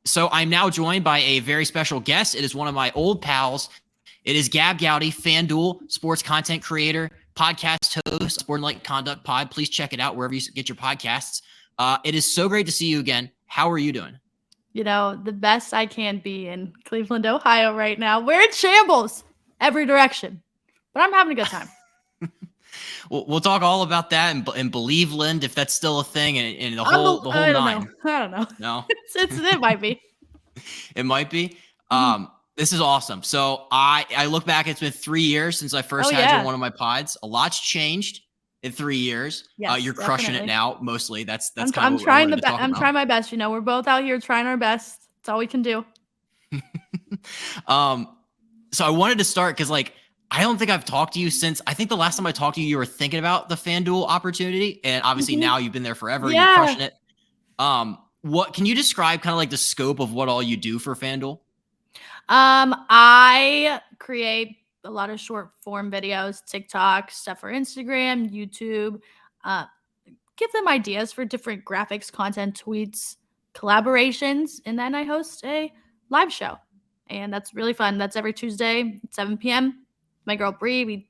So I'm now joined by a very special guest. It is one of my old pals. It is Gabb Goudy, FanDuel, sports content creator, podcast host, Sporting Conduct Pod. Please check it out wherever you get your podcasts. It is so great to see you again. How are you doing? The best I can be in Cleveland, Ohio right now. We're in shambles every direction, but I'm having a good time. We'll talk all about that and Believeland, if that's still a thing, and the whole nine. I don't know. No, it might be. It might be. This is awesome. So I look back, it's been 3 years since I first had you on one of my pods. A lot's changed in 3 years. Yes, you're crushing it now, mostly. That's kind I'm of what trying I'm trying my best. We're both out here trying our best. That's all we can do. So I wanted to start because I don't think I've talked to you since, I think the last time I talked to you, you were thinking about the FanDuel opportunity. And obviously now you've been there forever. Yeah. You're crushing it. What can you describe kind of the scope of what all you do for FanDuel? I create a lot of short form videos, TikTok, stuff for Instagram, YouTube, give them ideas for different graphics, content, tweets, collaborations. And then I host a live show. And that's really fun. That's every Tuesday at 7 p.m. My girl Bree, we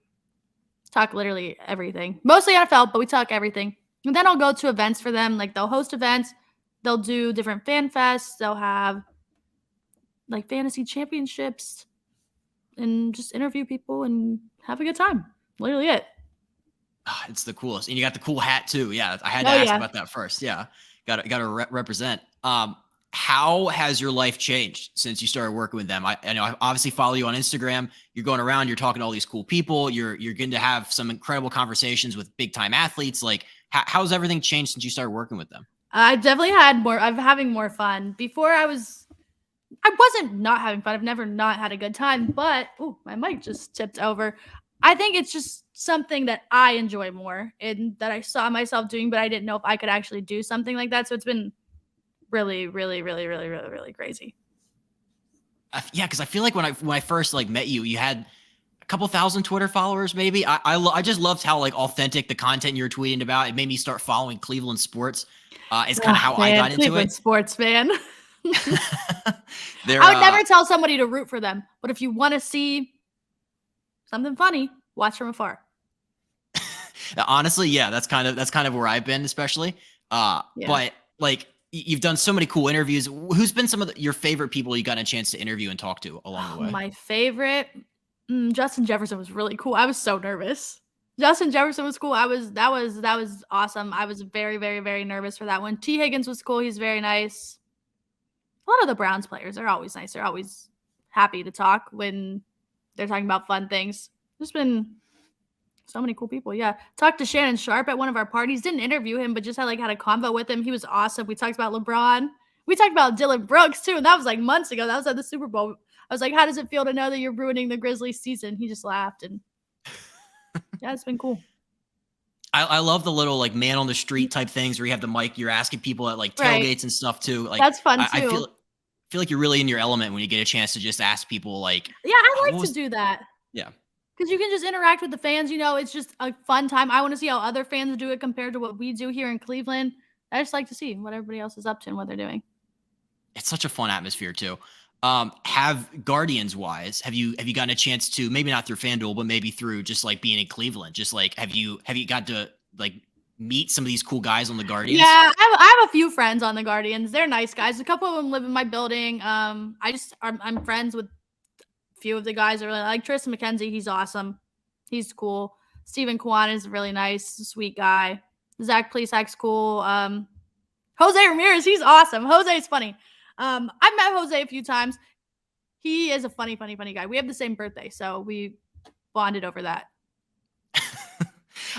talk literally everything. Mostly NFL, but we talk everything. And then I'll go to events for them. They'll host events. They'll do different fan fests. They'll have fantasy championships and just interview people and have a good time. Literally it. It's the coolest. And you got the cool hat too. Yeah. I had to ask about that first. Yeah. Got to represent. How has your life changed since you started working with them? I know I obviously follow you on Instagram. You're going around, you're talking to all these cool people. You're getting to have some incredible conversations with big time athletes. How's everything changed since you started working with them? I definitely I'm having more fun. Before I wasn't not having fun. I've never not had a good time, but my mic just tipped over. I think it's just something that I enjoy more and that I saw myself doing, but I didn't know if I could actually do something like that. So it's been really, really, really, really, really, really crazy. Yeah, because I feel like when I first met you, you had a couple thousand Twitter followers, maybe. I just loved how authentic the content you were tweeting about. It made me start following Cleveland sports. It's kind of how I got into Cleveland it. Sports fan. I would never tell somebody to root for them, but if you want to see something funny, watch from afar. Honestly, yeah, that's kind of where I've been, especially. But you've done so many cool interviews. Who's been some of your favorite people you got a chance to interview and talk to along the way? My favorite, Justin Jefferson was really cool. I was so nervous. Justin Jefferson was cool. That was awesome. I was very, very, very nervous for that one. T. Higgins was cool. He's very nice. A lot of the Browns players are always nice. They're always happy to talk when they're talking about fun things. There's been so many cool people. Yeah. Talked to Shannon Sharp at one of our parties. Didn't interview him, but just had a convo with him. He was awesome. We talked about LeBron. We talked about Dylan Brooks too. And that was months ago. That was at the Super Bowl. I was like, how does it feel to know that you're ruining the Grizzlies season? He just laughed. And yeah, it's been cool. I love the little man on the street type things where you have the mic, you're asking people at tailgates and stuff too. That's fun too. I feel like you're really in your element when you get a chance to just ask people yeah, I like to do that. Yeah. Because you can just interact with the fans. It's just a fun time. I want to see how other fans do it compared to what we do here in Cleveland. I just like to see what everybody else is up to and what they're doing. It's such a fun atmosphere too. Have Guardians wise, have you gotten a chance to, maybe not through FanDuel, but maybe through just being in Cleveland? Just have you got to meet some of these cool guys on the Guardians? Yeah, I have a few friends on the Guardians. They're nice guys. A couple of them live in my building. I'm friends with a few of the guys. I really like Tristan McKenzie. He's awesome. He's cool. Steven Kwan is really nice, sweet guy. Zach Plesak's cool. Jose Ramirez, he's awesome. Jose is funny. I've met Jose a few times. He is a funny guy. We have the same birthday, so we bonded over that.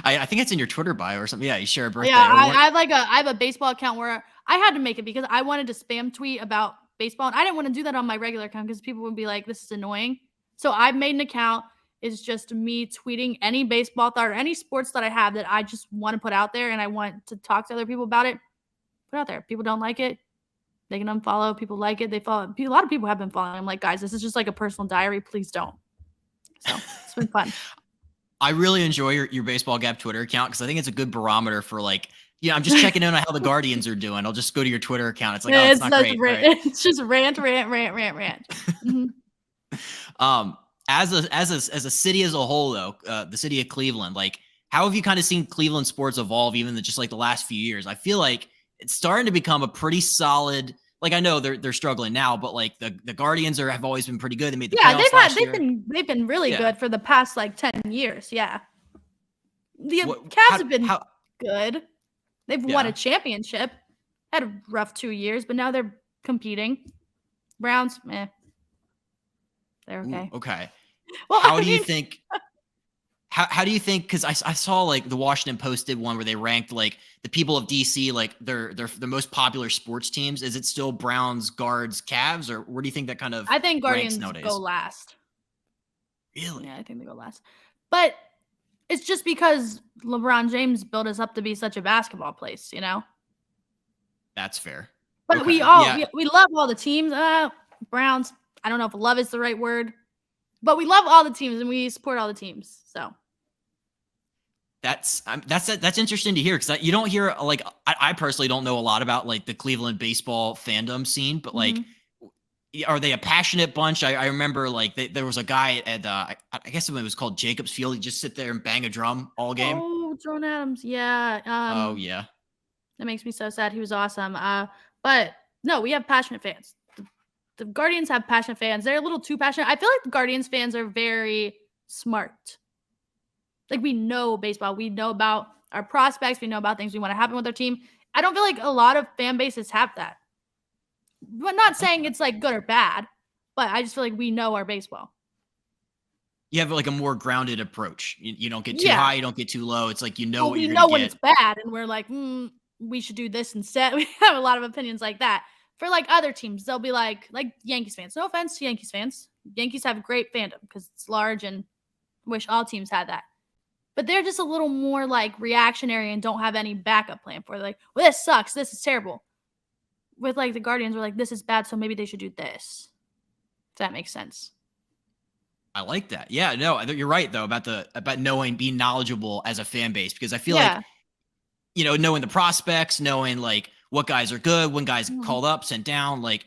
I think it's in your Twitter bio or something. Yeah, you share a birthday. Yeah, I have a baseball account where I had to make it because I wanted to spam tweet about baseball, and I didn't want to do that on my regular account because people would be like, "This is annoying." So I made an account. It's just me tweeting any baseball thought or any sports that I have that I just want to put out there, and I want to talk to other people about it. Put it out there. People don't like it, they can unfollow. People like it, they follow. A lot of people have been following. I'm like, guys, this is just a personal diary. Please don't. So it's been fun. I really enjoy your Baseball Gap Twitter account because I think it's a good barometer for Yeah, I'm just checking in on how the Guardians are doing. I'll just go to your Twitter account. It's like, yeah, oh, it's not great. Right? It's just rant. Mm-hmm. As a city as a whole, though, the city of Cleveland, like, how have you kind of seen Cleveland sports evolve even just like the last few years? I feel like it's starting to become a pretty solid. Like, I know they're struggling now, but like the Guardians have always been pretty good. They made the playoffs last year. They've been really good for the past like 10 years. Yeah, the Cavs have been good. They've won a championship. Had a rough 2 years, but now they're competing. Browns, they're okay. Ooh, okay. Well, how do you think? How do you think? Because I saw like the Washington Post did one where they ranked like the people of DC, like their most popular sports teams. Is it still Browns, Guards, Cavs, or where do you think that kind of? I think Guardians go last. Really? Yeah, I think they go last. But it's just because LeBron James built us up to be such a basketball place, you know? That's fair. But okay. we love all the teams. Browns, I don't know if love is the right word, but we love all the teams and we support all the teams. So that's interesting to hear, because you don't hear, like, I personally don't know a lot about like the Cleveland baseball fandom scene, but like, are they a passionate bunch? I remember like there was a guy at I guess it was called Jacobs Field. He'd just sit there and bang a drum all game. Oh, Jordan Adams, yeah. Oh yeah, that makes me so sad. He was awesome. But no, we have passionate fans. The Guardians have passionate fans. They're a little too passionate. I feel like the Guardians fans are very smart. Like, we know baseball. We know about our prospects. We know about things we want to happen with our team. I don't feel like a lot of fan bases have that. But not saying it's like good or bad, but I just feel like we know our baseball. You have like a more grounded approach. You don't get too high, you don't get too low. It's like, what you're going to get. We know when it's bad, and we're like, we should do this instead. We have a lot of opinions like that. For like other teams, they'll be like Yankees fans. No offense to Yankees fans. Yankees have great fandom because it's large, and wish all teams had that. But they're just a little more like reactionary and don't have any backup plan for it. They're like, well, this sucks. This is terrible. With like the Guardians, we're like, this is bad, so maybe they should do this. If that makes sense. I like that. Yeah, no, you're right though about knowing, being knowledgeable as a fan base, because I feel like, knowing the prospects, knowing like what guys are good, when guys called up, sent down. Like,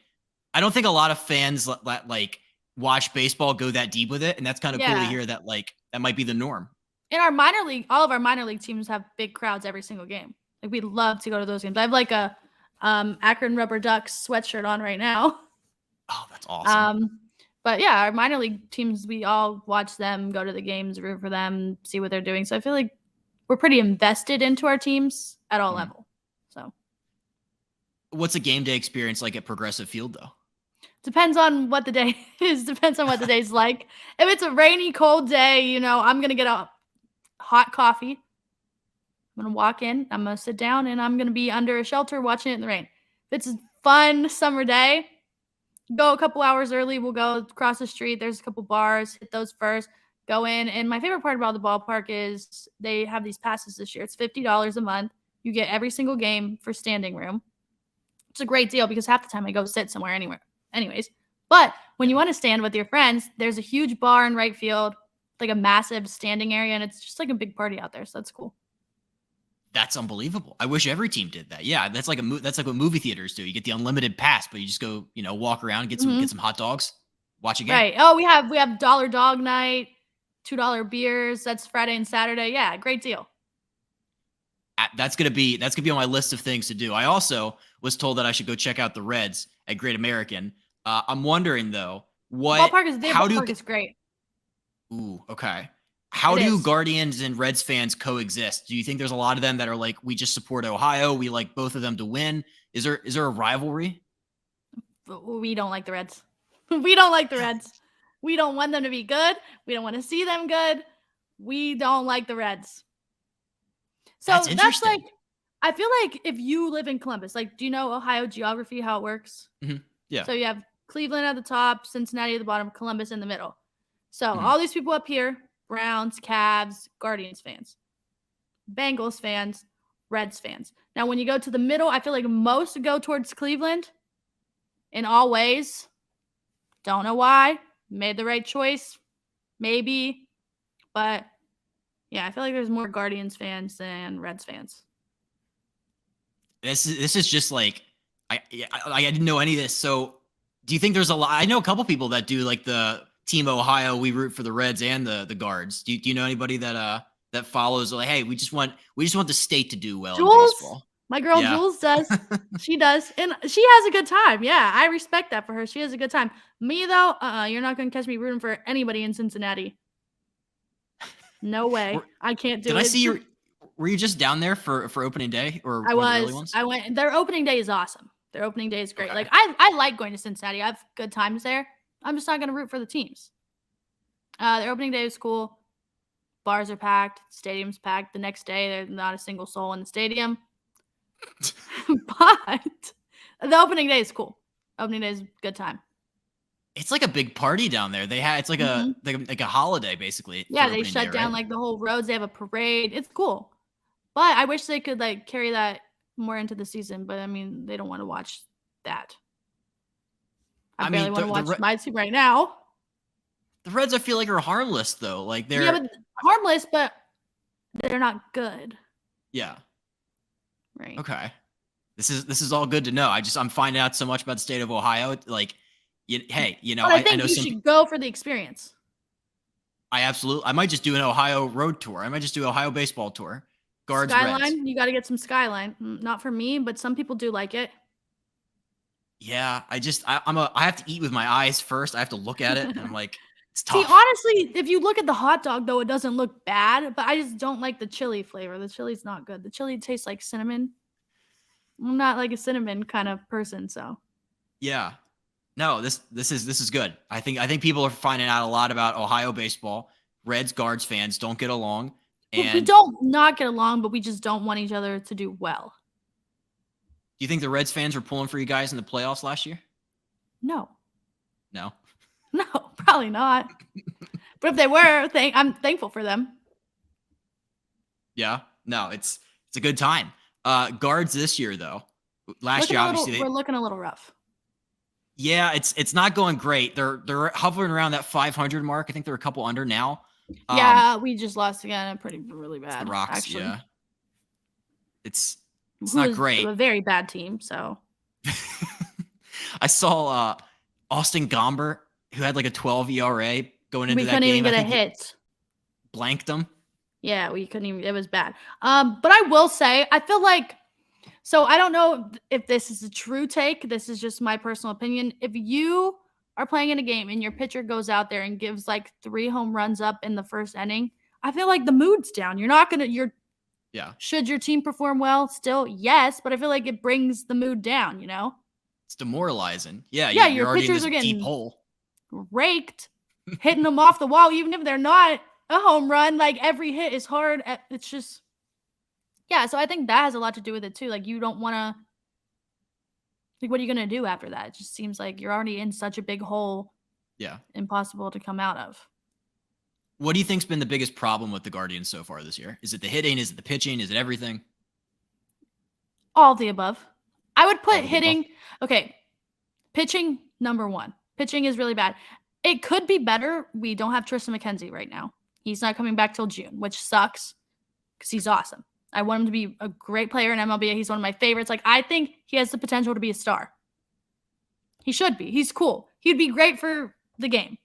I don't think a lot of fans like watch baseball go that deep with it, and that's kind of cool to hear that like that might be the norm. In our minor league, all of our minor league teams have big crowds every single game. Like, we love to go to those games. I have like a Akron Rubber Ducks sweatshirt on right now. Oh, that's awesome. But yeah, our minor league teams, we all watch them, go to the games, root for them, see what they're doing. So I feel like we're pretty invested into our teams at all levels. So, what's a game day experience like at Progressive Field, though? Depends on what the day is. Depends on what the day's like. If it's a rainy, cold day, I'm gonna get a hot coffee. I'm gonna walk in. I'm gonna sit down, and I'm gonna be under a shelter watching it in the rain. If it's a fun summer day, go a couple hours early. We'll go across the street. There's a couple bars. Hit those first. Go in. And my favorite part about the ballpark is they have these passes this year. It's $50 a month. You get every single game for standing room. It's a great deal because half the time I go sit somewhere anywhere. Anyways, but when you want to stand with your friends, there's a huge bar in right field, like a massive standing area, and it's just like a big party out there. So that's cool. That's unbelievable. I wish every team did that. Yeah, that's like what movie theaters do. You get the unlimited pass, but you just go, walk around, get some hot dogs, watch a game. Right. Oh, we have dollar dog night, $2 beers. That's Friday and Saturday. Yeah, great deal. That's gonna be on my list of things to do. I also was told that I should go check out the Reds at Great American. I'm wondering though, ballpark is great. Ooh, okay. How do Guardians and Reds fans coexist? Do you think there's a lot of them that are like, we just support Ohio, we like both of them to win? Is there a rivalry? We don't like the Reds. We don't like the Reds. We don't want them to be good. We don't want to see them good. We don't like the Reds. So that's like, I feel like if you live in Columbus, like, do you know Ohio geography, how it works? Mm-hmm. Yeah. So you have Cleveland at the top, Cincinnati at the bottom, Columbus in the middle. So all these people up here, Browns, Cavs, Guardians fans, Bengals fans, Reds fans. Now, when you go to the middle, I feel like most go towards Cleveland in all ways. Don't know why. Made the right choice. Maybe. But yeah, I feel like there's more Guardians fans than Reds fans. This is just like I didn't know any of this. So do you think there's a lot? I know a couple people that do like the Team Ohio. We root for the Reds and the Guards. Do you know anybody that follows like, hey, we just want the state to do well in baseball? My girl Jules does. She does. And she has a good time. Yeah, I respect that for her. She has a good time. Me, though, you're not going to catch me rooting for anybody in Cincinnati. No way. I can't do it. Did I see you? Were you just down there for opening day or I was? I went. Their opening day is awesome. Their opening day is great. Okay. Like I like going to Cincinnati. I have good times there. I'm just not going to root for the teams. Their opening day was cool. Bars are packed. Stadium's packed. The next day, there's not a single soul in the stadium. But the opening day is cool. Opening day is a good time. It's like a big party down there. It's like like a holiday basically. Yeah, they shut down like the whole roads. They have a parade. It's cool. But I wish they could like carry that more into the season. But I mean, they don't want to watch that. I barely want to watch my team right now. The Reds, I feel like, are harmless though. Like they're but harmless, but they're not good. Yeah. Right. Okay. This is all good to know. I'm finding out so much about the state of Ohio. Like, hey, you know, but I think you should go for the experience. I might just do an Ohio road tour. I might just do an Ohio baseball tour. Guards, Skyline. Reds. You got to get some Skyline. Not for me, but some people do like it. Yeah, I have to eat with my eyes first. I have to look at it, and I'm like, it's tough. See, honestly, if you look at the hot dog, though, it doesn't look bad. But I just don't like the chili flavor. The chili's not good. The chili tastes like cinnamon. I'm not like a cinnamon kind of person, so. Yeah. No, this is good. I think people are finding out a lot about Ohio baseball. Reds, Guards fans don't get along. And we don't not get along, but we just don't want each other to do well. Do you think the Reds fans were pulling for you guys in the playoffs last year? No. No? No, probably not. But if they were, I'm thankful for them. Yeah. No, it's a good time. Guards this year, though. Last year, obviously, we're looking a little rough. Yeah, it's not going great. They're hovering around that 500 mark. I think they're a couple under now. Yeah, we just lost again. Really bad. The Rocks, actually. Yeah. It's Who not great. A very bad team. So I saw Austin Gomber, who had like a 12 ERA going into that game. We couldn't even get a hit. Blanked them. Yeah, we couldn't even. It was bad. But I will say, I feel like. So I don't know if this is a true take. This is just my personal opinion. If you are playing in a game and your pitcher goes out there and gives like 3 home runs up in the first inning, I feel like the mood's down. Yeah. Should your team perform well? Still, yes, but I feel like it brings the mood down, you know? It's demoralizing. Yeah, your pitchers are getting deep hole. Raked, hitting them off the wall, even if they're not a home run. Like every hit is hard. It's just... Yeah, so I think that has a lot to do with it too. Like you don't want to, like, what are you going to do after that? It just seems like you're already in such a big hole. Yeah. Impossible to come out of. What do you think's been the biggest problem with the Guardians so far this year? Is it the hitting? Is it the pitching? Is it everything? All of the above. I would put hitting. Okay. Pitching, number 1. Pitching is really bad. It could be better. We don't have Tristan McKenzie right now. He's not coming back till June, which sucks because he's awesome. I want him to be a great player in MLB. He's one of my favorites. Like, I think he has the potential to be a star. He should be. He's cool. He'd be great for the game.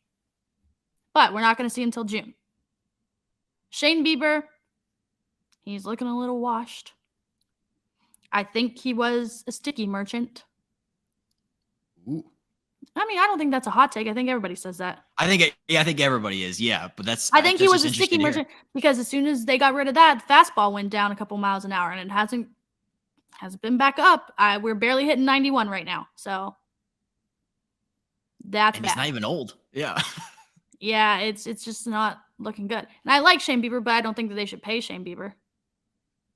But we're not going to see him until June. Shane Bieber, he's looking a little washed. I think he was a sticky merchant. Ooh. I mean, I don't think that's a hot take. I think everybody says that. I think everybody is. Yeah, but I think he was a sticky merchant because as soon as they got rid of that, the fastball went down a couple miles an hour, and it hasn't been back up. We're barely hitting 91 right now, so that's bad. He's not even old. Yeah. Yeah, it's just not looking good. And I like Shane Bieber, but I don't think that they should pay Shane Bieber.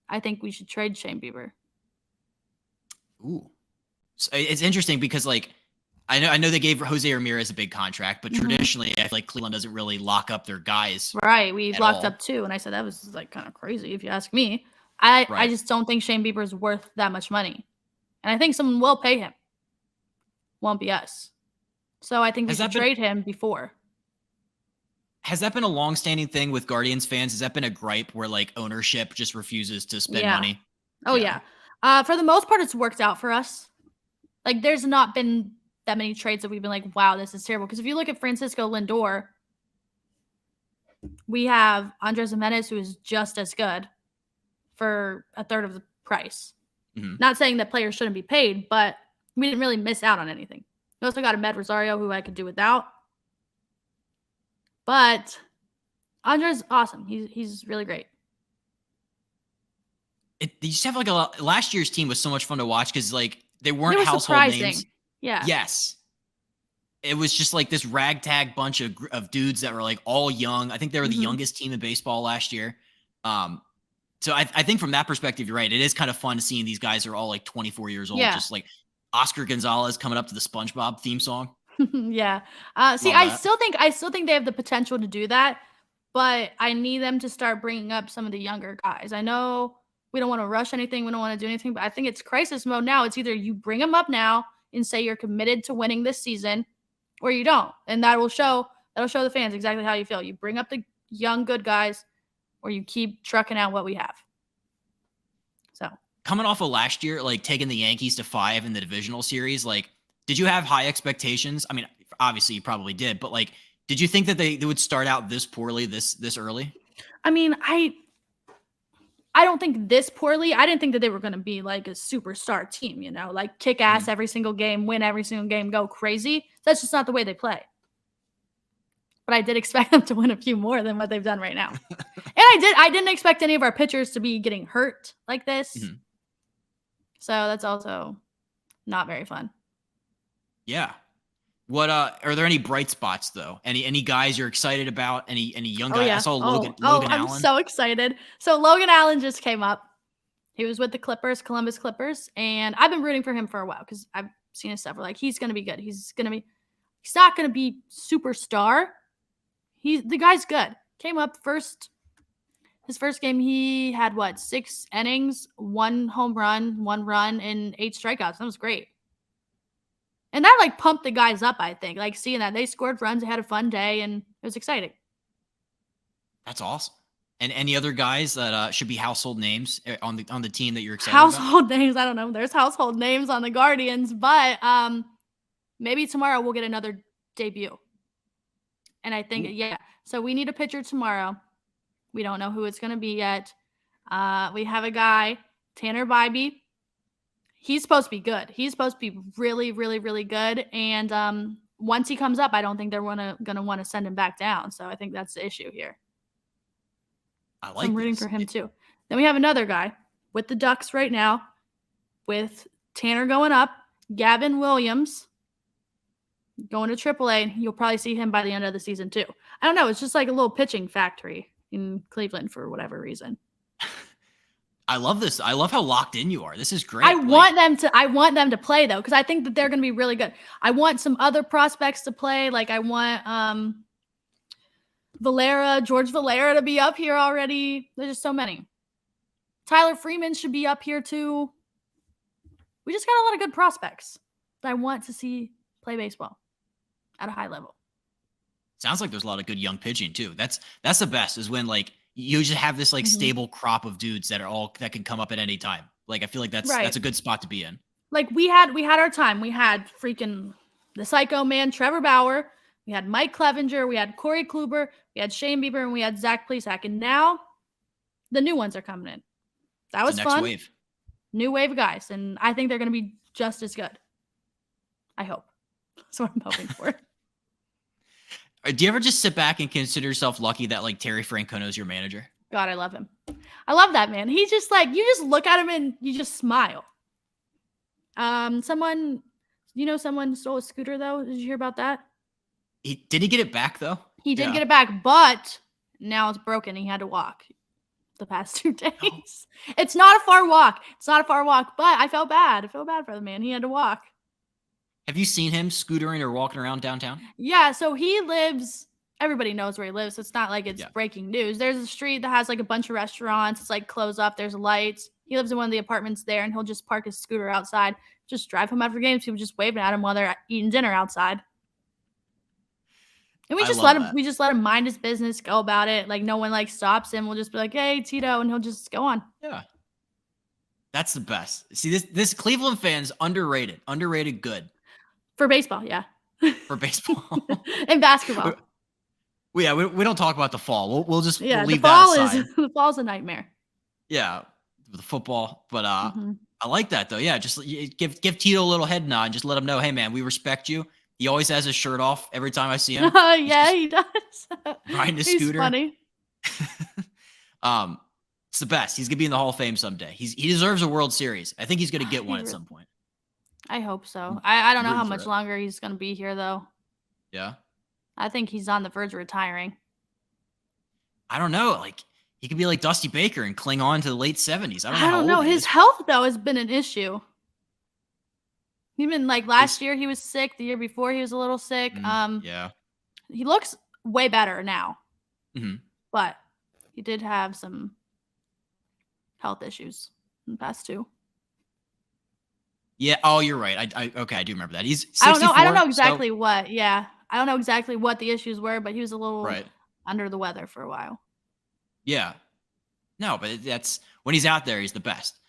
I think we should trade Shane Bieber. Ooh, so it's interesting because like. I know they gave Jose Ramirez a big contract, but traditionally, I feel like Cleveland doesn't really lock up their guys. Right. We locked up 2, and I said that was like kind of crazy if you ask me. I just don't think Shane Bieber is worth that much money. And I think someone will pay him. Won't be us. So I think we should trade him before. Has that been a long-standing thing with Guardians fans? Has that been a gripe where like ownership just refuses to spend money? Oh, yeah. For the most part, it's worked out for us. Like, there's not been that many trades that we've been like, wow, this is terrible. Because if you look at Francisco Lindor, we have Andres Gimenez, who is just as good for a third of the price. Mm-hmm. Not saying that players shouldn't be paid, but we didn't really miss out on anything. We also got a Med Rosario, who I could do without. But Andres, awesome. He's really great. They just have like last year's team was so much fun to watch because like they weren't household names. Yeah. Yes. It was just like this ragtag bunch of dudes that were like all young. I think they were the youngest team in baseball last year. So I think from that perspective, you're right. It is kind of fun seeing these guys are all like 24 years old. Yeah. Just like Oscar Gonzalez coming up to the SpongeBob theme song. Yeah. I still think they have the potential to do that, but I need them to start bringing up some of the younger guys. I know we don't want to rush anything. We don't want to do anything, but I think it's crisis mode now. It's either you bring them up now and say you're committed to winning this season, or you don't. And that'll show the fans exactly how you feel. You bring up the young, good guys, or you keep trucking out what we have. So coming off of last year, like taking the Yankees to 5 in the divisional series, like, did you have high expectations? I mean, obviously you probably did, but like, did you think that they would start out this poorly, this early? I mean, I don't think this poorly. I didn't think that they were going to be like a superstar team, like kick ass every single game, win every single game, go crazy. That's just not the way they play. But I did expect them to win a few more than what they've done right now. And I didn't expect any of our pitchers to be getting hurt like this. Mm-hmm. So that's also not very fun. Yeah. What are there any bright spots though? Any guys you're excited about? Any young guys? Yeah. I saw Logan Allen. I'm so excited. So Logan Allen just came up. He was with the Columbus Clippers, and I've been rooting for him for a while because I've seen his stuff. Like, he's gonna be good. He's not gonna be superstar. The guy's good. Came up his first game, he had 6 innings, 1 home run, 1 run, and 8 strikeouts. That was great. And that like pumped the guys up, I think. Like, seeing that they scored runs, they had a fun day, and it was exciting. That's awesome. And any other guys that should be household names on the team that you're excited household about? Names, I don't know. There's household names on the Guardians, but maybe tomorrow we'll get another debut. And I think, so we need a pitcher tomorrow. We don't know who it's going to be yet. We have a guy, Tanner Bybee. He's supposed to be good. He's supposed to be really, really, really good. And once he comes up, I don't think they're going to want to send him back down. So I think that's the issue here. I'm rooting for him too. Then we have another guy with the Ducks right now, with Tanner going up, Gavin Williams going to AAA. You'll probably see him by the end of the season too. I don't know. It's just like a little pitching factory in Cleveland for whatever reason. I love this. I love how locked in you are. This is great. I want them to play though, because I think that they're going to be really good. I want some other prospects to play. Like, I want George Valera to be up here already. There's just so many. Tyler Freeman should be up here too. We just got a lot of good prospects that I want to see play baseball at a high level. Sounds like there's a lot of good young pitching too. That's the best, is when like you just have this like stable crop of dudes that can come up at any time. Like, I feel like that's a good spot to be in. Like, we had our time. We had freaking the psycho man, Trevor Bauer. We had Mike Clevenger. We had Corey Kluber. We had Shane Bieber, and we had Zach Plesac. And now the new ones are coming in. That was fun. Wave. New wave of guys. And I think they're going to be just as good. I hope. That's what I'm hoping for. Do you ever just sit back and consider yourself lucky that like Terry Francona is your manager? God, I love him. I love that man. He's just like, you just look at him and you just smile. Someone stole a scooter though. Did you hear about that? Did he get it back though? He did get it back, but now it's broken. He had to walk the past 2 days. Oh. It's not a far walk, but I felt bad. I feel bad for the man. He had to walk. Have you seen him scootering or walking around downtown? Yeah, so he lives, everybody knows where he lives, so it's not like it's breaking news. There's a street that has like a bunch of restaurants. It's like closed up. There's lights. He lives in one of the apartments there, and he'll just park his scooter outside, just drive home after games. People just waving at him while they're eating dinner outside. And we just let him mind his business, go about it. Like, no one like stops him. We'll just be like, hey, Tito, and he'll just go on. Yeah. That's the best. See, this Cleveland fans underrated good. For baseball, yeah. For baseball. And basketball. We don't talk about the fall. We'll leave the that fall aside. The fall's a nightmare. Yeah, with the football. But I like that though. Yeah, just give Tito a little head nod and just let him know, hey man, we respect you. He always has his shirt off every time I see him. Yeah, he does. Riding his scooter. Funny. It's the best. He's gonna be in the Hall of Fame someday. He deserves a World Series. I think he's gonna get one at some point. I hope so. I don't know how much longer he's gonna be here though. Yeah. I think he's on the verge of retiring. I don't know. Like he could be like Dusty Baker and cling on to the late 70s. I don't know. His health though has been an issue. Even like last year he was sick. The year before he was a little sick. Yeah. He looks way better now. Mm-hmm. But he did have some health issues in the past 2. Yeah. Oh, you're right. I do remember that. He's 64, I don't know exactly what. Yeah. I don't know exactly what the issues were, but he was a little under the weather for a while. Yeah. No, but that's when he's out there, he's the best.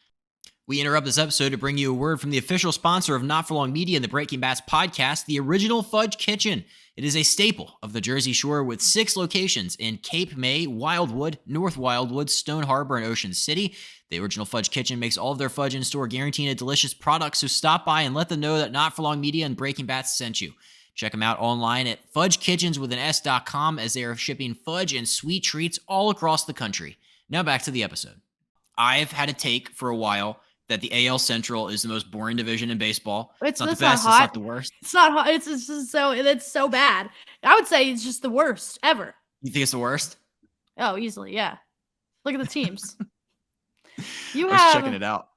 We interrupt this episode to bring you a word from the official sponsor of Not For Long Media and the Breaking Bats podcast, the Original Fudge Kitchen. It is a staple of the Jersey Shore with 6 locations in Cape May, Wildwood, North Wildwood, Stone Harbor, and Ocean City. The Original Fudge Kitchen makes all of their fudge in-store guaranteeing a delicious product, so stop by and let them know that Not For Long Media and Breaking Bats sent you. Check them out online at fudgekitchens.com as they are shipping fudge and sweet treats all across the country. Now back to the episode. I've had a take for a while that the AL Central is the most boring division in baseball. It's not the best. It's not the worst. It's not hot. It's just so bad. I would say it's just the worst ever. You think it's the worst? Oh, easily, yeah. Look at the teams. I was checking it out.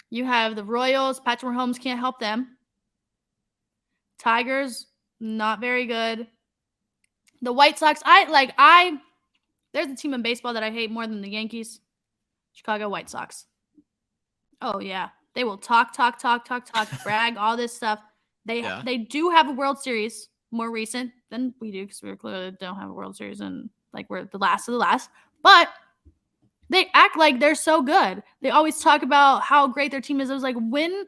You have the Royals. Patrick Mahomes can't help them. Tigers, not very good. The White Sox, there's a team in baseball that I hate more than the Yankees. Chicago White Sox. Oh, yeah. They will talk, brag, all this stuff. They do have a World Series more recent than we do because we clearly don't have a World Series and we're the last of the last. But they act like they're so good. They always talk about how great their team is. I was like, when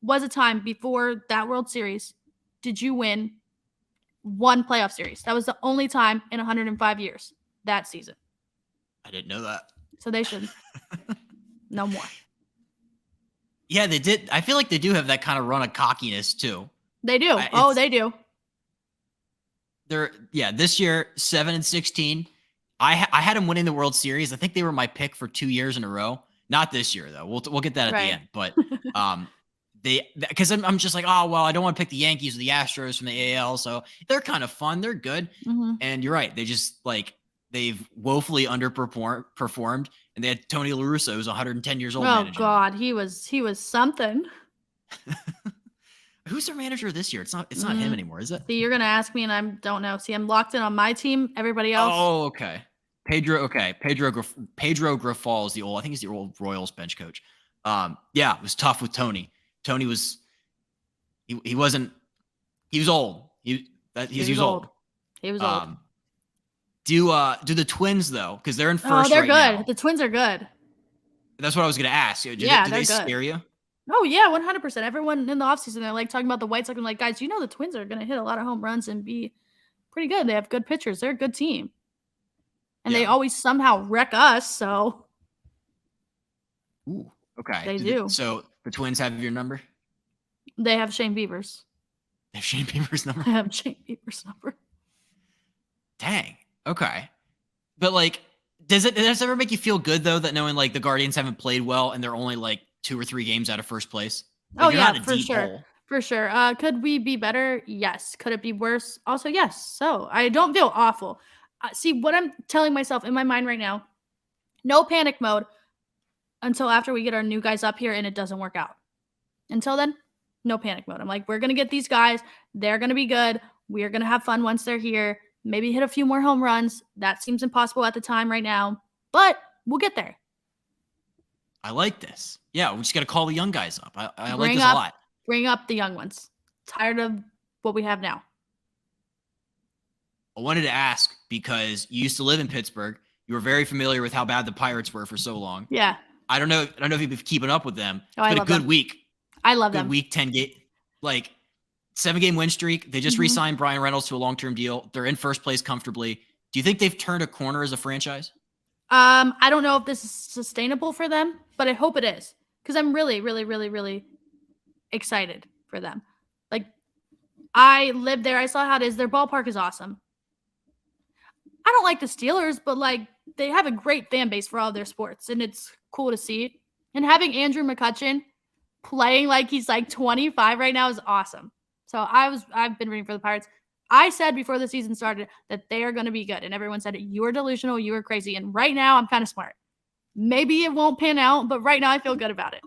was a time before that World Series did you win one playoff series? That was the only time in 105 years that season. I didn't know that. So they should no more. Yeah, they did. I feel like they do have that kind of run of cockiness too. They do. They do. This year 7-16. I had them winning the World Series. I think they were my pick for 2 years in a row. Not this year though. We'll get that at the end. But because I'm just like, oh well, I don't want to pick the Yankees or the Astros from the AL. So they're kind of fun. They're good. Mm-hmm. And you're right. They just they've woefully underperformed. And they had Tony La Russa, who's 110 years old. Oh God, he was something. Who's their manager this year? It's not him anymore, is it? See, you're gonna ask me, and I don't know. See, I'm locked in on my team. Everybody else. Oh, okay. Pedro Grifol is the old. I think he's the old Royals bench coach. It was tough with Tony. Tony was he wasn't. He was old. He was old. He was old. Do the Twins though? Because they're in first. Oh, they're right good. Now. The Twins are good. That's what I was going to ask. Do they scare you? Oh yeah, 100%. Everyone in the offseason, they're talking about the White Sox. I'm like, guys, the Twins are going to hit a lot of home runs and be pretty good. They have good pitchers. They're a good team, and they always somehow wreck us. So, ooh, okay, they do. So the Twins have your number. They have Shane Bieber's. They have Shane Bieber's number. I have Shane Bieber's number. Dang. Okay. But does it ever make you feel good though that knowing the Guardians haven't played well and they're only 2 or 3 games out of first place? For sure. For sure. Could we be better? Yes. Could it be worse? Also, yes. So I don't feel awful. See, what I'm telling myself in my mind right now, no panic mode until after we get our new guys up here and it doesn't work out. Until then, no panic mode. I'm like, we're going to get these guys. They're going to be good. We're going to have fun once they're here. Maybe hit a few more home runs. That seems impossible at the time right now, but we'll get there. I like this. Yeah, we just got to call the young guys up. I like this a lot. Bring up the young ones. Tired of what we have now. I wanted to ask because you used to live in Pittsburgh. You were very familiar with how bad the Pirates were for so long. Yeah. I don't know if you've been keeping up with them. Oh, It's I been a love good them. week. I love Good them. week, 10-game, like 7-game win streak. They just re-signed Brian Reynolds to a long-term deal. They're in first place comfortably. Do you think they've turned a corner as a franchise? I don't know if this is sustainable for them, but I hope it is because I'm really, really, really, really excited for them. Like, I lived there. I saw how it is. Their ballpark is awesome. I don't like the Steelers, but like they have a great fan base for all their sports, and it's cool to see. And having Andrew McCutchen playing like he's like 25 right now is awesome. So I've been rooting for the Pirates. I said before the season started that they are going to be good, and everyone said you were delusional, you were crazy. And right now, I'm kind of smart. Maybe it won't pan out, but right now I feel good about it.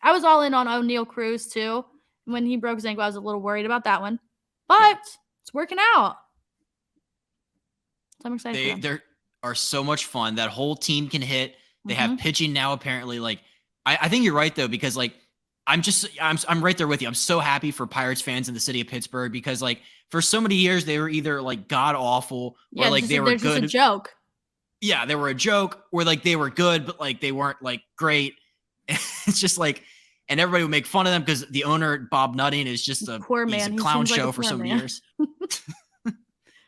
I was all in on O'Neal Cruz too. When he broke his ankle, I was a little worried about that one, but it's working out. So I'm excited. They are so much fun. That whole team can hit. They have pitching now, apparently. Like, I think you're right though, because like I'm right there with you. I'm so happy for Pirates fans in the city of Pittsburgh because like for so many years they were either like god awful or like they were good. Just a joke. Yeah, they were a joke, or like they were good, but like they weren't like great. It's just like, and everybody would make fun of them because the owner Bob Nutting is just a poor man. He's a clown show for so many years.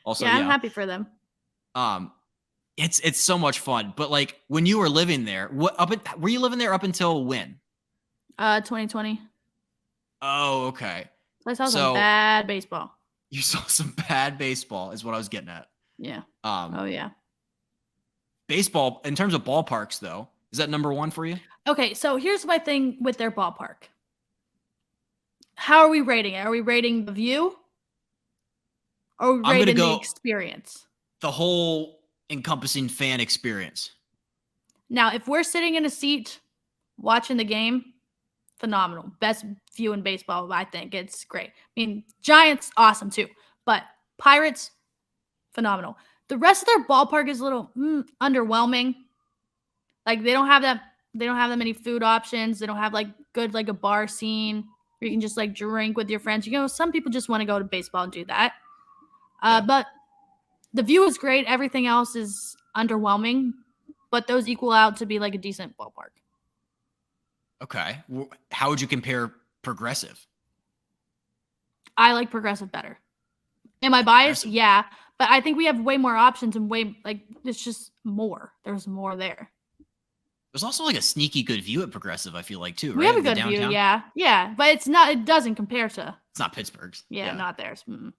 Also, I'm happy for them. It's so much fun. But like when you were living there, were you living there up until when? 2020. Oh, okay. I saw some bad baseball. You saw some bad baseball, is what I was getting at. Yeah. Oh yeah. Baseball in terms of ballparks, though, is that number one for you? Okay, so here's my thing with their ballpark. How are we rating it? Are we rating the view? Or are we rating the experience? The whole encompassing fan experience. Now, if we're sitting in a seat watching the game, phenomenal. Best view in baseball, I think. It's great. I mean, Giants, awesome too. But Pirates, phenomenal. The rest of their ballpark is a little underwhelming. Like they don't have that many food options. They don't have like good like a bar scene where you can just like drink with your friends. You know, some people just want to go to baseball and do that. But the view is great. Everything else is underwhelming, but those equal out to be like a decent ballpark. Okay. How would you compare Progressive? I like Progressive better. Am I biased? Yeah. But I think we have way more options and it's just more. There's more there. There's also like a sneaky good view at Progressive, I feel like, too, right? We have a good view, yeah. Yeah. But it doesn't compare to. It's not Pittsburgh's. Yeah. Not theirs. Mm-mm.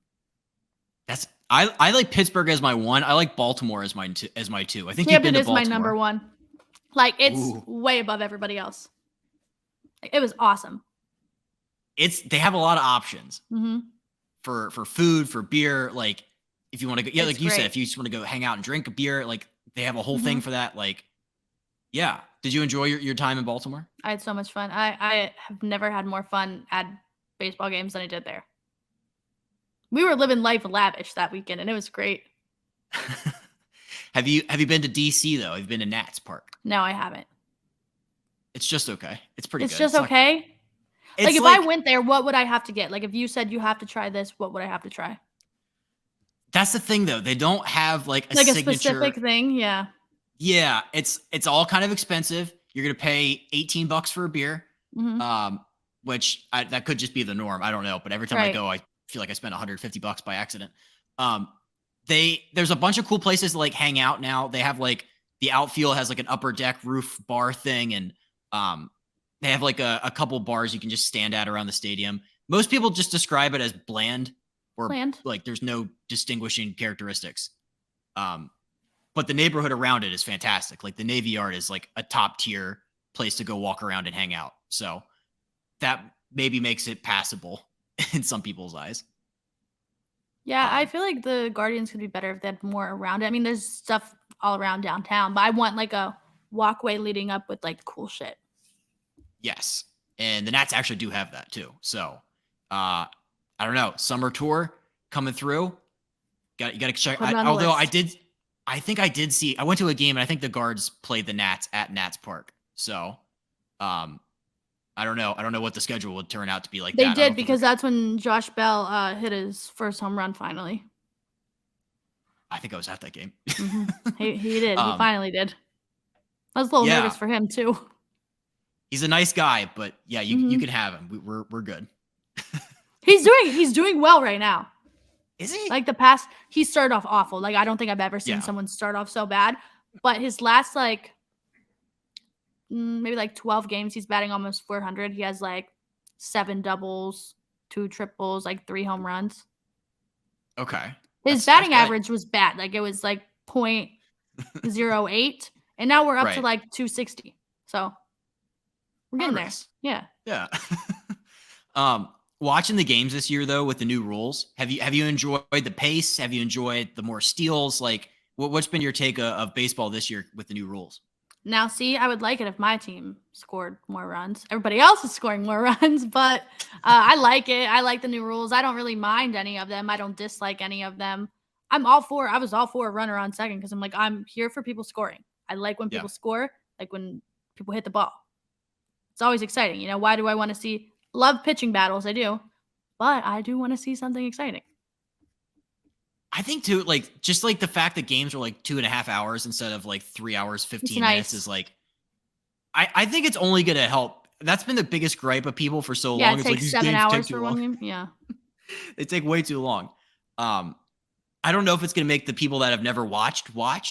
I like Pittsburgh as my one. I like Baltimore as my two. I think you've been to Baltimore. Tampa is my number one. Like it's way above everybody else. It was awesome. They have a lot of options for food, for beer. Like if you want to go, like you said, if you just want to go hang out and drink a beer, like they have a whole thing for that. Like, yeah. Did you enjoy your time in Baltimore? I had so much fun. I have never had more fun at baseball games than I did there. We were living life lavish that weekend, and it was great. Have you been to DC though? Have you been to Nats Park? No, I haven't. It's just okay. It's pretty good. It's just okay? Like if I went there, what would I have to get? Like if you said you have to try this, what would I have to try? That's the thing though. They don't have like a specific thing. Yeah. Yeah. It's all kind of expensive. You're going to pay $18 for a beer. Which that could just be the norm. I don't know. But every time I go, I feel like I spent $150 by accident. There's a bunch of cool places to like hang out now. They have like the outfield has like an upper deck roof bar thing. And they have like a couple bars you can just stand at around the stadium. Most people just describe it as bland or like there's no distinguishing characteristics. But the neighborhood around it is fantastic. Like the Navy Yard is like a top tier place to go walk around and hang out. So that maybe makes it passable in some people's eyes. Yeah, I feel like the Guardians could be better if they had more around it. I mean, there's stuff all around downtown, but I want like a walkway leading up with like cool shit. Yes. And the Nats actually do have that too. So I don't know. Summer tour coming through. You got to check. Although I think I did see, I went to a game and I think the Guards played the Nats at Nats Park. So I don't know. I don't know what the schedule would turn out to be like. They did because that's when Josh Bell hit his first home run finally. I think I was at that game. He did. He finally did. I was a little nervous for him too. He's a nice guy, but yeah, you can have him. We're good. He's doing well right now. Is he? Like he started off awful. Like I don't think I've ever seen someone start off so bad. But his last like maybe like 12 games, he's batting almost 400. He has like 7 doubles, 2 triples, like 3 home runs. Okay. His batting average was bad. Like it was like 0.08, and now we're up to like 260. So we're getting there. Yeah. Yeah. Watching the games this year though with the new rules, have you enjoyed the pace? Have you enjoyed the more steals? Like what's been your take of baseball this year with the new rules? Now, see, I would like it if my team scored more runs. Everybody else is scoring more runs, but I like it. I like the new rules. I don't really mind any of them. I don't dislike any of them. I was all for a runner on second because I'm here for people scoring. I like when people score, like when people hit the ball. It's always exciting. You know, why do I want to love pitching battles? I do, but I do want to see something exciting. I think too, like just like the fact that games are like 2.5 hours instead of like 3 hours, 15 minutes is like, I think it's only going to help. That's been the biggest gripe of people for so long. It takes like 7 hours for one game. Yeah. They take way too long. I don't know if it's going to make the people that have never watch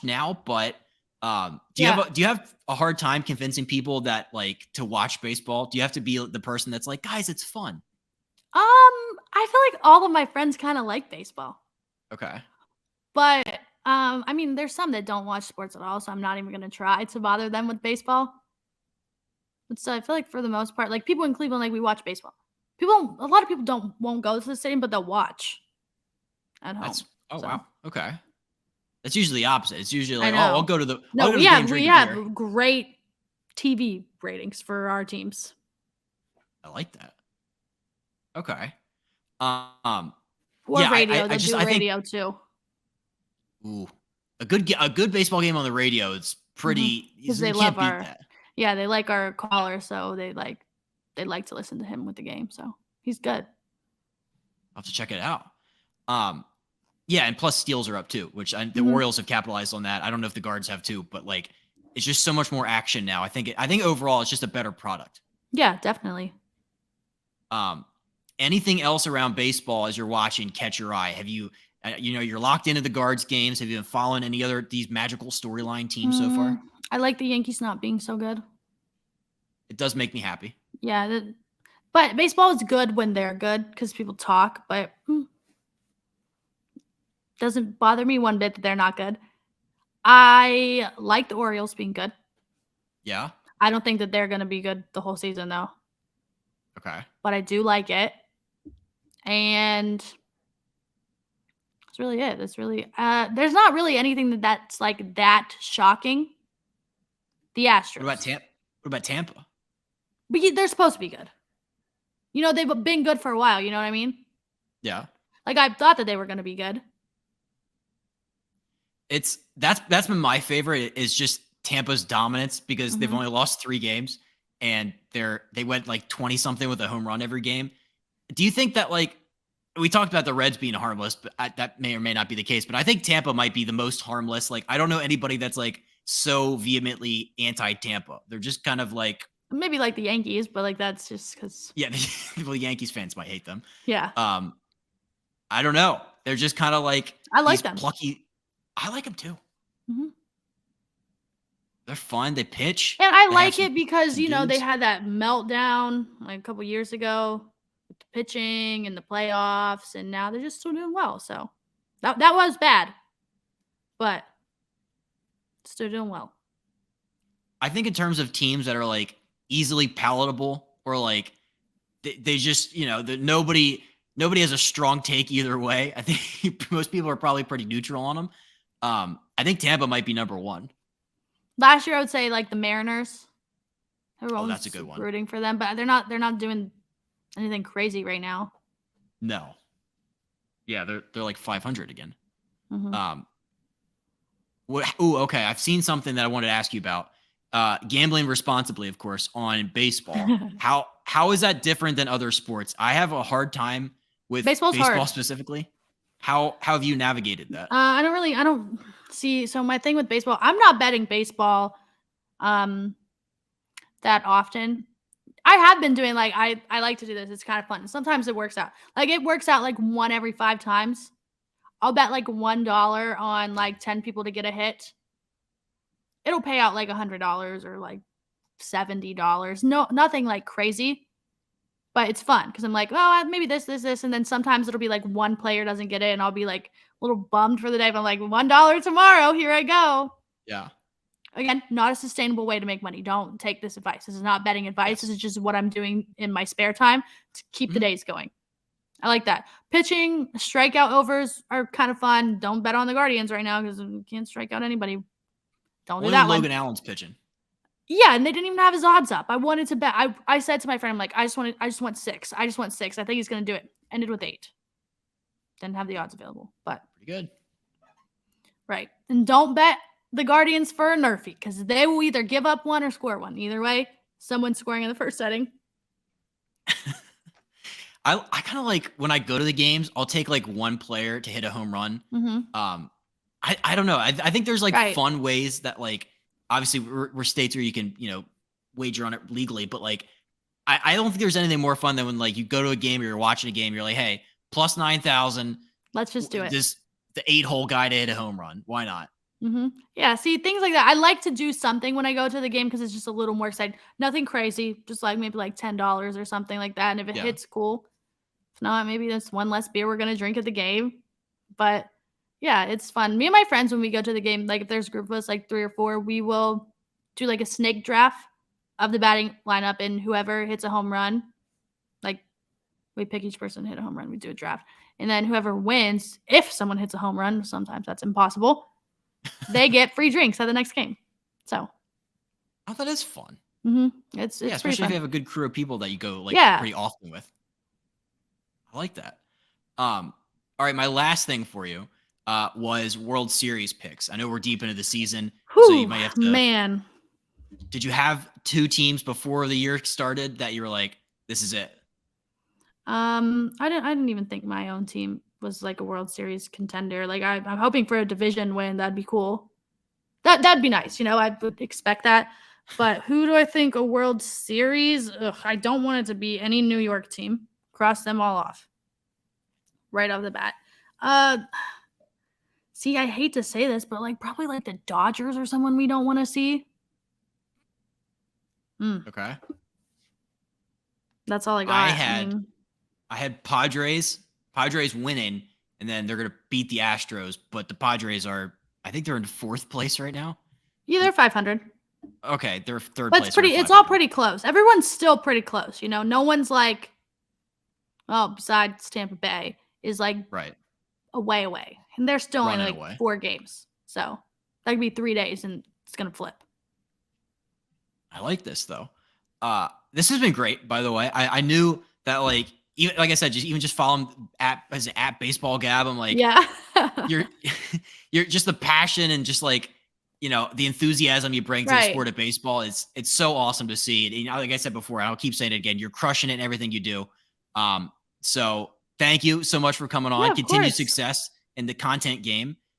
now, but do you have a hard time convincing people that like to watch baseball? Do you have to be the person that's like, guys, it's fun? I feel like all of my friends kind of like baseball. Okay. But I mean, there's some that don't watch sports at all, so I'm not even going to try to bother them with baseball. But so I feel like for the most part, like people in Cleveland, like we watch baseball. A lot of people won't go to the stadium, but they'll watch at home. Wow. Okay. That's usually the opposite. It's usually like, I'll go to the we have great TV ratings for our teams. I like that. Okay. Radio. They do radio too. Ooh, a good baseball game on the radio. It's pretty. Because they love that. Yeah, they like our caller, so they like to listen to him with the game. So he's good. I'll have to check it out. Yeah, and plus steals are up too, which the Orioles have capitalized on that. I don't know if the Guards have too, but like it's just so much more action now. I think overall it's just a better product. Yeah, definitely. Anything else around baseball as you're watching catch your eye? Have you, you're locked into the Guards games. Have you been following any other these magical storyline teams so far? I like the Yankees not being so good. It does make me happy. Yeah, but baseball is good when they're good because people talk, but doesn't bother me one bit that they're not good. I like the Orioles being good. Yeah. I don't think that they're going to be good the whole season, though. Okay. But I do like it. And that's really it. That's really there's not really anything that's like that shocking. The Astros. What about Tampa? But they're supposed to be good. You know, they've been good for a while. You know what I mean? Yeah. Like I thought that they were going to be good. That's been my favorite is just Tampa's dominance because they've only lost 3 games and they went like 20 something with a home run every game. Do you think that like we talked about the Reds being harmless, but that may or may not be the case, but I think Tampa might be the most harmless. Like I don't know anybody that's like so vehemently anti-Tampa. They're just kind of like maybe like the Yankees, but like that's just because the Yankees fans might hate them. Yeah. I don't know. They're just kind of like I like them. Plucky. I like them too. Mm-hmm. They're fun. They pitch. And I like it because, they had that meltdown like a couple years ago with the pitching and the playoffs, and now they're just still doing well. So that was bad, but still doing well. I think in terms of teams that are like easily palatable or like they just, nobody has a strong take either way. I think most people are probably pretty neutral on them. I think Tampa might be number 1. Last year, I would say like the Mariners. Everyone's that's a good one. Rooting for them, but they're not doing anything crazy right now. No. Yeah, they're like 500 again. Mm-hmm. Okay. I've seen something that I wanted to ask you about. Gambling responsibly, of course, on baseball. How is that different than other sports? I have a hard time with baseball specifically. How have you navigated that? I don't see. So my thing with baseball, I'm not betting baseball. The that often. I have been doing like I like to do this. It's kind of fun. Sometimes it works out. Like it works out like 1 every 5 times. I'll bet like $1 on like 10 people to get a hit. It'll pay out like $100 or like $70. No, nothing like crazy, but it's fun because I'm like, oh, maybe this, and then sometimes it'll be like one player doesn't get it, and I'll be like a little bummed for the day. But I'm like, $1 tomorrow. Here I go. Yeah. Again, not a sustainable way to make money. Don't take this advice. This is not betting advice. Yes. This is just what I'm doing in my spare time to keep the days going. I like that. Pitching, strikeout overs are kind of fun. Don't bet on the Guardians right now because you can't strike out anybody. Don't do that one. Logan Allen's pitching. Yeah, and they didn't even have his odds up. I wanted to bet. I said to my friend, I'm like, I just want 6. I just want 6. I think he's gonna do it. Ended with 8. Didn't have the odds available, but pretty good. Right. And don't bet the Guardians for a nerfie because they will either give up 1 or score 1. Either way, someone's scoring in the first setting. I kind of like when I go to the games, I'll take like one player to hit a home run. I don't know. I think there's like fun ways that like, obviously we're states where you can, wager on it legally, but like, I don't think there's anything more fun than when like you go to a game or you're watching a game, you're like, hey, plus 9,000. Let's just do it. Just the 8-hole guy to hit a home run. Why not? Yeah, see, things like that. I like to do something when I go to the game because it's just a little more exciting. Nothing crazy, just like maybe like $10 or something like that. And if it hits, cool. If not, maybe that's one less beer we're going to drink at the game. But yeah, it's fun. Me and my friends, when we go to the game, like if there's a group of us, like 3 or 4, we will do like a snake draft of the batting lineup, and whoever hits a home run, like we pick each person to hit a home run. We do a draft. And then whoever wins, if someone hits a home run, sometimes that's impossible, they get free drinks at the next game. So. Oh, that is fun. It's especially if you have a good crew of people that you go like pretty often with. I like that. All right, my last thing for you was World Series picks. I know we're deep into the season, so you might have to. Man, did you have 2 teams before the year started that you were like, this is it? I didn't even think my own team was like a World Series contender. Like I'm hoping for a division win. That'd be cool. That'd be nice. I would expect that. But who do I think a World Series? I don't want it to be any New York team. Cross them all off right off the bat. See, I hate to say this, but like probably like the Dodgers or someone we don't want to see. Okay. That's all I got. I had Padres winning, and then they're going to beat the Astros, but the Padres I think they're in 4th place right now. Yeah, they're 500. Okay, they're 3rd but place. It's all pretty close. Everyone's still pretty close. No one's like, besides Tampa Bay is like away. And they're still only like 4 games. So that could be 3 days and it's going to flip. I like this though. This has been great, by the way. I knew that like, even like I said, just follow him at Baseball Gabb. I'm like, you're just the passion and just like, the enthusiasm you bring to the sport of baseball. It's so awesome to see. And like I said before, I'll keep saying it again. You're crushing it in everything you do. So thank you so much for coming on. Continued success in the content game.